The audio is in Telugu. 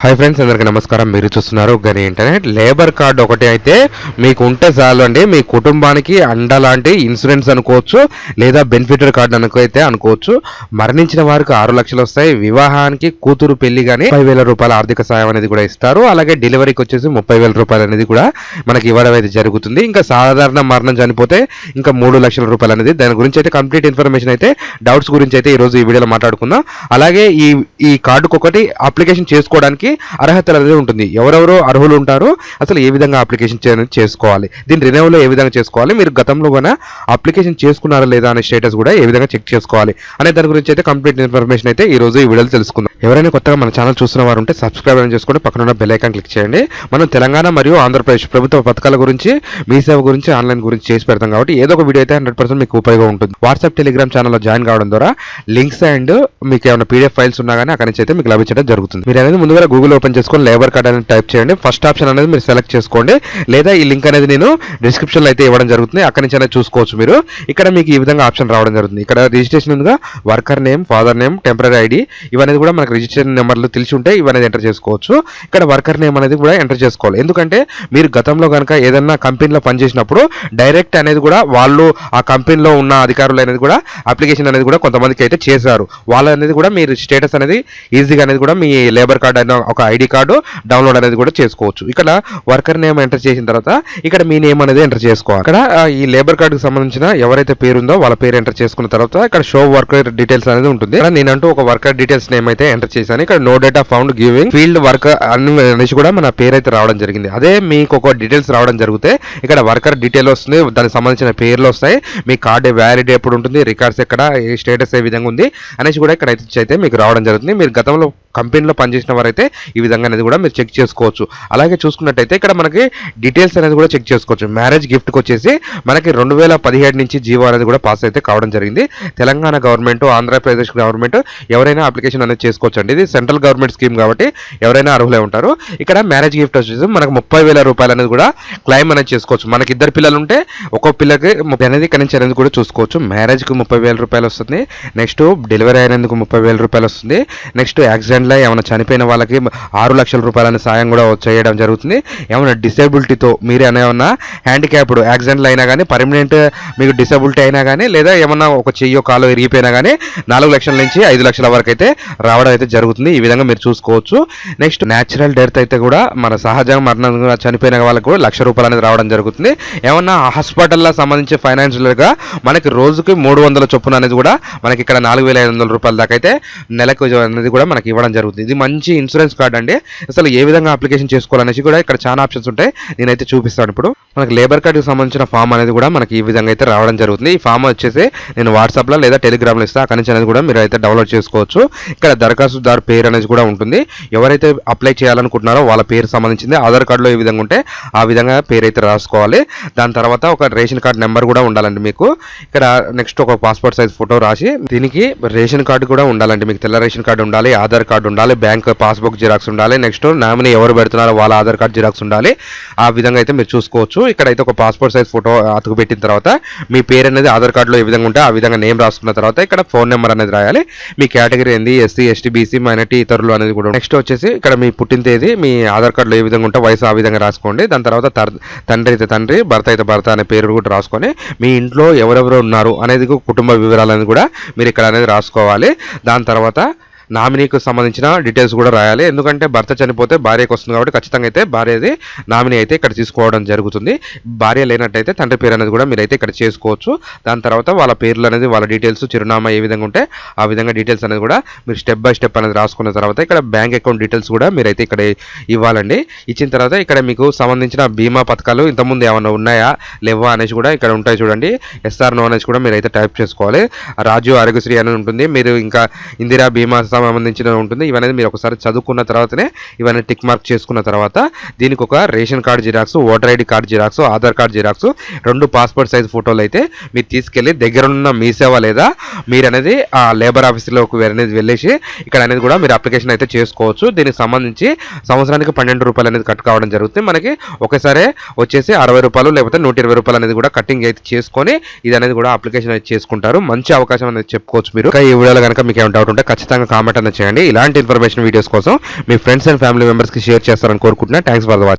హాయ్ ఫ్రెండ్స్, అందరికీ నమస్కారం. మీరు చూస్తున్నారు గని ఇంటర్నెట్. లేబర్ కార్డు ఒకటి అయితే మీకు ఉంటే చాలు అండి. మీ కుటుంబానికి అండ లాంటి ఇన్సూరెన్స్ అనుకోవచ్చు, లేదా బెనిఫిటర్ కార్డు అనుకోవచ్చు. మరణించిన వారికి 6 లక్షలు వస్తాయి. వివాహానికి కూతురు పెళ్లి కానీ 30,000 రూపాయల ఆర్థిక సాయం అనేది కూడా ఇస్తారు. అలాగే డెలివరీకి వచ్చేసి 30,000 రూపాయలు అనేది కూడా మనకి ఇవ్వడం అయితే జరుగుతుంది. ఇంకా సాధారణ మరణం చనిపోతే ఇంకా 3 లక్షల రూపాయలు అనేది. దాని గురించి అయితే కంప్లీట్ ఇన్ఫర్మేషన్ అయితే, డౌట్స్ గురించి అయితే ఈ రోజు ఈ వీడియోలో మాట్లాడుకుందాం. అలాగే ఈ కార్డుకు ఒకటి అప్లికేషన్ చేసుకోవడానికి అర్హతలు అనేది ఉంటుంది. ఎవరెవరు అర్హులు ఉంటారో, అసలు ఏ విధంగా అప్లికేషన్ చేసుకోవాలి, దీని రినెవల్ ఏ విధంగా చేసుకోవాలి, మీరు గతంలో కూడా అప్లికేషన్ చేసుకున్నారా లేదా అనే స్టేటస్ కూడా ఏ విధంగా చెక్ చేసుకోవాలి అనే దాని గురించి అయితే కంప్లీట్ ఇన్ఫర్మేషన్ అయితే ఈ రోజు ఈ వీడియోలో తెలుసుకుందాం. ఎవరైనా కొత్తగా మన ఛానల్ చూస్తున్న వారు ఉంటే సబ్స్క్రైబ్ అని చేసుకొని పక్కన ఉన్న బెల్ ఐకాన్ క్లిక్ చేయండి. మనం తెలంగాణ మరియు ఆంధ్రప్రదేశ్ ప్రభుత్వ పథకాల గురించి, మీ సేవ గురించి, ఆన్లైన్ గురించి చేసి పెడతాం కాబట్టి ఏదో ఒక వీడియో అయితే 100% మీకు ఉపయోగం ఉంటుంది. వాట్సాప్, టెలిగ్రామ్ ఛానల్లో జాయిన్ కావడం ద్వారా లింక్స్ అండ్ మీకు ఏమైనా పీడిఎఫ్ ఫైల్స్ ఉన్నా కానీ అక్కడి నుంచి అయితే మీకు లభించడం జరుగుతుంది. మీరు అనేది ముందుగా గూగుల్ ఓపెన్ చేసుకొని లేబర్ కార్డ్ అనేది టైప్ చేయండి. ఫస్ట్ ఆప్షన్ అనేది మీరు సెలెక్ట్ చేసుకోండి, లేదా ఈ లింక్ అనేది నేను డిస్క్రిప్షన్ లో అయితే ఇవ్వడం జరుగుతుంది. అక్కడి నుంచి అనేది చూసుకోవచ్చు. మీరు ఇక్కడ మీకు ఈ విధంగా ఆప్షన్ రావడం జరుగుతుంది. ఇక్కడ రిజిస్ట్రేషన్ ఉందిగా, worker name, father name, temporary ID, ఇవనేది కూడా మనకు రిజిస్ట్రేషన్ నెంబర్లు తెలిసి ఉంటే ఇవనేది ఎంటర్ చేసుకోవచ్చు. ఇక్కడ వర్కర్ నేమ్ అనేది కూడా ఎంటర్ చేసుకోవాలి. ఎందుకంటే మీరు గతంలో కనుక ఏదన్నా కంపెనీలో పనిచేసినప్పుడు డైరెక్ట్ అనేది కూడా వాళ్ళు ఆ కంపెనీలో ఉన్న అధికారులు అనేది కూడా అప్లికేషన్ అనేది కూడా కొంతమందికి అయితే చేశారు. వాళ్ళు అనేది కూడా మీరు స్టేటస్ అనేది ఈజీగా అనేది కూడా మీ లేబర్ కార్డ్ అనే ఒక ఐడి కార్డు డౌన్లోడ్ అనేది కూడా చేసుకోవచ్చు. ఇక్కడ వర్కర్ నేమ్ ఎంటర్ చేసిన తర్వాత ఇక్కడ మీ నేమ్ అనేది ఎంటర్ చేసుకోవాలి. ఇక్కడ ఈ లేబర్ కార్డుకి సంబంధించిన ఎవరైతే పేరు ఉందో వాళ్ళ పేరు ఎంటర్ చేసుకున్న తర్వాత ఇక్కడ షో వర్కర్ డీటెయిల్స్ అనేది ఉంటుంది. ఇక్కడ నేనంటూ ఒక వర్కర్ డీటెయిల్స్ నేమ్ అయితే ఎంటర్ చేశాను. ఇక్కడ no data found giving field work అనేసి కూడా మన పేరు అయితే రావడం జరిగింది. అదే మీకు ఒక డీటెయిల్స్ రావడం జరిగితే ఇక్కడ వర్కర్ డీటెయిల్ వస్తుంది, దానికి సంబంధించిన పేర్లు వస్తాయి, మీ కార్డు వ్యాలిడ్ ఎప్పుడు ఉంటుంది, రికార్డ్స్ ఎక్కడ, ఏ స్టేటస్ ఏ విధంగా ఉంది అనేసి కూడా ఇక్కడ అయితే మీకు రావడం జరుగుతుంది. మీరు గతంలో కంపెనీలో పనిచేసిన వారైతే ఈ విధంగా అనేది కూడా మీరు చెక్ చేసుకోవచ్చు. అలాగే చూసుకున్నట్టయితే ఇక్కడ మనకి డీటెయిల్స్ అనేది కూడా చెక్ చేసుకోవచ్చు. మ్యారేజ్ గిఫ్ట్కి వచ్చేసి మనకి 2017 నుంచి జీవో అనేది కూడా పాస్ అయితే కావడం జరిగింది. తెలంగాణ గవర్నమెంట్, ఆంధ్రప్రదేశ్ గవర్నమెంట్ ఎవరైనా అప్లికేషన్ అనేది చేసుకోవచ్చు అండి. ఇది సెంట్రల్ గవర్నమెంట్ స్కీమ్ కాబట్టి ఎవరైనా అర్హులే ఉంటారు. ఇక్కడ మ్యారేజ్ గిఫ్ట్ వచ్చేసి మనకు 30,000 రూపాయలు అనేది కూడా క్లైమ్ అనేది చేసుకోవచ్చు. మనకి 2 పిల్లలు ఉంటే ఒక్కో పిల్లకి 30 అనేది ఇక్కడ నుంచి అనేది కూడా చూసుకోవచ్చు. మ్యారేజ్కి 30,000 రూపాయలు వస్తుంది. నెక్స్ట్ డెలివరీ అయినందుకు 30,000 రూపాయలు వస్తుంది. నెక్స్ట్ యాక్సిడెంట్ ఏమైనా చనిపోయిన వాళ్ళకి 6 లక్షల రూపాయల సాయం కూడా చేయడం జరుగుతుంది. ఏమైనా డిసేబిలిటీతో మీరు ఏమైనా హ్యాండిక్యాప్డ్ యాక్సిడెంట్లు అయినా కానీ, పర్మనెంట్ మీకు డిసేబిలిటీ అయినా కానీ, లేదా ఏమన్నా ఒక చెయ్యో కాలో ఇరిగిపోయినా కానీ 4 లక్షల నుంచి 5 లక్షల వరకు అయితే రావడం అయితే జరుగుతుంది. ఈ విధంగా మీరు చూసుకోవచ్చు. నెక్స్ట్ న్యాచురల్ డెత్ అయితే కూడా మన సహజ మరణంగా చనిపోయిన వాళ్ళకి కూడా 1,00,000 రూపాయలు అనేది రావడం జరుగుతుంది. ఏమన్నా హాస్పిటల్లో సంబంధించి ఫైనాన్షియల్గా మనకి రోజుకి 300 చొప్పున అనేది కూడా మనకి ఇక్కడ 4,500 రూపాయల దాకా అయితే నెలకు అనేది కూడా మనకి ఇవ్వడం జరుగుతుంది. ఇది మంచి ఇన్సూరెన్స్ కార్డ్ అండి. అసలు ఏ విధంగా అప్లికేషన్ చేసుకోవాలనేసి కూడా ఇక్కడ చాలా ఆప్షన్స్ ఉంటాయి, నేనైతే చూపిస్తాను. ఇప్పుడు మనకి లేబర్ కార్డుకి సంబంధించిన ఫామ్ అనేది కూడా మనకి ఈ విధంగా అయితే రావడం జరుగుతుంది. ఈ ఫామ్ వచ్చేసి నేను వాట్సాప్లో లేదా టెలిగ్రామ్లో ఇస్తాను, అక్కడి నుంచి అనేది కూడా మీరు అయితే డౌన్లోడ్ చేసుకోవచ్చు. ఇక్కడ దరఖాస్తుదారు పేరు అనేది కూడా ఉంటుంది. ఎవరైతే అప్లై చేయాలనుకుంటున్నారో వాళ్ళ పేరు సంబంధించింది ఆధార్ కార్డులో ఏ విధంగా ఉంటే ఆ విధంగా పేరు అయితే రాసుకోవాలి. దాని తర్వాత ఒక రేషన్ కార్డు నెంబర్ కూడా ఉండాలండి మీకు. ఇక్కడ నెక్స్ట్ ఒక పాస్పోర్ట్ సైజ్ ఫోటో రాసి, దీనికి రేషన్ కార్డు కూడా ఉండాలండి. మీకు తెల్ల రేషన్ కార్డు ఉండాలి, ఆధార్ కార్డు ఉండాలి, బ్యాంక్ పాస్బుక్ జిరాక్స్ ఉండాలి, నెక్స్ట్ నామినీ ఎవరు పెడుతున్నారో వాళ్ళ ఆధార్ కార్డు జిరాక్స్ ఉండాలి. ఆ విధంగా అయితే మీరు చూసుకోవచ్చు. ఇక్కడైతే ఒక పాస్పోర్ట్ సైజ్ ఫోటో అతుకు పెట్టిన తర్వాత మీ పేరు అనేది ఆధార్ కార్డులో ఏ విధంగా ఉంటే ఆ విధంగా నేమ్ రాసుకున్న తర్వాత ఇక్కడ ఫోన్ నెంబర్ అనేది రాయాలి. మీ కేటగిరీ ఏంది, ఎస్సీ, ఎస్టీ, బీసీ, మైనారిటీ, ఇతరులు అనేది కూడా. నెక్స్ట్ వచ్చేసి ఇక్కడ మీ పుట్టిన తేదీ మీ ఆధార్ కార్డులో ఏ విధంగా ఉంటే వయసు ఆ విధంగా రాసుకోండి. దాని తర్వాత తండ్రి అయితే తండ్రి, భర్త అయితే భర్త అనే పేరు కూడా రాసుకొని మీ ఇంట్లో ఎవరెవరు ఉన్నారు అనేది కుటుంబ వివరాలు అనేది కూడా మీరు ఇక్కడ అనేది రాసుకోవాలి. దాని తర్వాత నామినీకి సంబంధించిన డీటెయిల్స్ కూడా రాయాలి. ఎందుకంటే భర్త చనిపోతే భార్యకు వస్తుంది కాబట్టి ఖచ్చితంగా అయితే భార్యది నామినీ అయితే ఇక్కడ తీసుకోవడం జరుగుతుంది. భార్య లేనట్టయితే తండ్రి పేరు అనేది కూడా మీరైతే ఇక్కడ చేసుకోవచ్చు. దాని తర్వాత వాళ్ళ పేర్లు అనేది, వాళ్ళ డీటెయిల్స్, చిరునామా ఏ విధంగా ఉంటే ఆ విధంగా డీటెయిల్స్ అనేది కూడా మీరు స్టెప్ బై స్టెప్ అనేది రాసుకున్న తర్వాత ఇక్కడ బ్యాంక్ అకౌంట్ డీటెయిల్స్ కూడా మీరైతే ఇక్కడ ఇవ్వాలండి. ఇచ్చిన తర్వాత ఇక్కడ మీకు సంబంధించిన బీమా పథకాలు ఇంతకుముందు ఏమైనా ఉన్నాయా లేవా అనేసి కూడా ఇక్కడ ఉంటాయి చూడండి. ఎస్ఆర్ నో అనేసి కూడా మీరైతే టైప్ చేసుకోవాలి. రాజు ఆరోగ్యశ్రీ అని ఉంటుంది. మీరు ఇంకా ఇందిరా బీమా సంబంధించిన ఉంటుంది. ఇవన్నీ మీరు ఒకసారి చదువుకున్న తర్వాతనే ఇవన్నీ టిక్ మార్క్ చేసుకున్న తర్వాత దీనికి ఒక ration card xerox, voter ID card xerox, Aadhaar card xerox, 2 passport size ఫోటోలు అయితే మీరు తీసుకెళ్లి దగ్గరున్న మీ సేవ లేదా మీరు అనేది ఆ లేబర్ ఆఫీస్లోకి అనేది వెళ్ళేసి ఇక్కడ అనేది కూడా మీరు అప్లికేషన్ అయితే చేసుకోవచ్చు. దీనికి సంబంధించి సంవత్సరానికి 12 రూపాయలు అనేది కట్ కావడం జరుగుతుంది. మనకి ఒకేసారి వచ్చేసి 60 రూపాయలు లేకపోతే 120 రూపాయలు అనేది కూడా కటింగ్ అయితే చేసుకొని ఇది అనేది కూడా అప్లికేషన్ అయితే చేసుకుంటారు. మంచి అవకాశం అనేది చెప్పుకోవచ్చు మీరు. ఈ వీడియోలో కనుక మీకు ఏమైనా డౌట్ ఉంటే ఖచ్చితంగా కామెంట్ కామెంట్ అనేది చేయండి. ఇలాంటి ఇన్ఫర్మేషన్ వీడియోస్ కోసం మీ ఫ్రెండ్స్ అండ్ ఫ్యామిలీ మెంబర్స్కి షేర్ చేస్తారని కోరుకుంటున్నా. Thanks for the watching.